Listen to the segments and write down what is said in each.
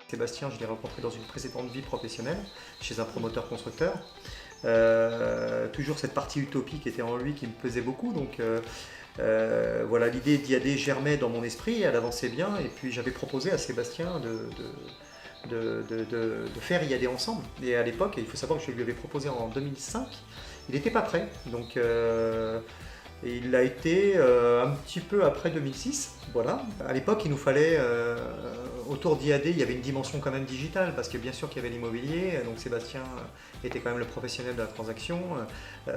Sébastien, je l'ai rencontré dans une précédente vie professionnelle, chez un promoteur constructeur. Toujours cette partie utopique était en lui qui me pesait beaucoup. Donc voilà, l'idée d'IAD germait dans mon esprit, elle avançait bien. Et puis j'avais proposé à Sébastien de faire IAD ensemble. Et à l'époque, il faut savoir que je lui avais proposé en 2005, il n'était pas prêt. Donc et il l'a été un petit peu après 2006. Voilà. À l'époque, il nous fallait, autour d'IAD, il y avait une dimension quand même digitale, parce que bien sûr qu'il y avait l'immobilier, donc Sébastien était quand même le professionnel de la transaction.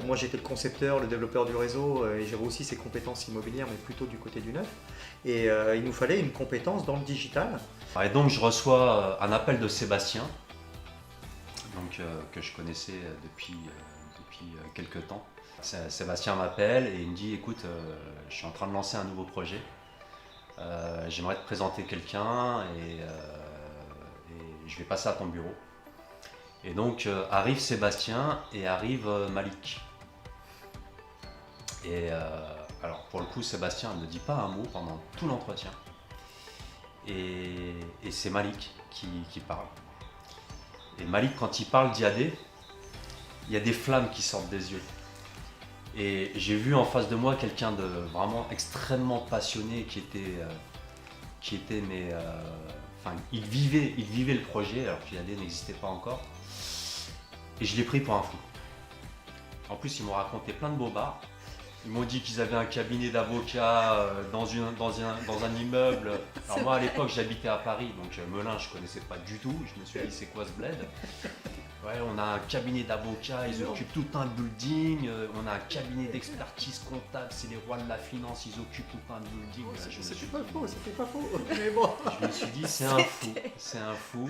Moi, j'étais le concepteur, le développeur du réseau, et j'avais aussi ses compétences immobilières, mais plutôt du côté du neuf. Et il nous fallait une compétence dans le digital. Et donc je reçois un appel de Sébastien, donc, que je connaissais depuis quelques temps. Sébastien m'appelle et il me dit écoute, je suis en train de lancer un nouveau projet, j'aimerais te présenter quelqu'un et je vais passer à ton bureau. Et donc arrive Sébastien et arrive Malik. Et alors pour le coup Sébastien ne dit pas un mot pendant tout l'entretien. Et c'est Malik qui parle. Et Malik, quand il parle d'IAD, il y a des flammes qui sortent des yeux. Et j'ai vu en face de moi quelqu'un de vraiment extrêmement passionné il vivait le projet alors qu'IAD n'existait pas encore. Et je l'ai pris pour un fou. En plus, ils m'ont raconté plein de bobards. Ils m'ont dit qu'ils avaient un cabinet d'avocats dans un immeuble. Alors moi à l'époque j'habitais à Paris, donc Melun je connaissais pas du tout. Je me suis dit c'est quoi ce bled? Ouais, on a un cabinet d'avocats, ils occupent tout un building. On a un cabinet d'expertise comptable, c'est les rois de la finance, ils occupent tout un building. C'était pas faux, c'était pas faux. Mais bon. Je me suis dit c'est un fou.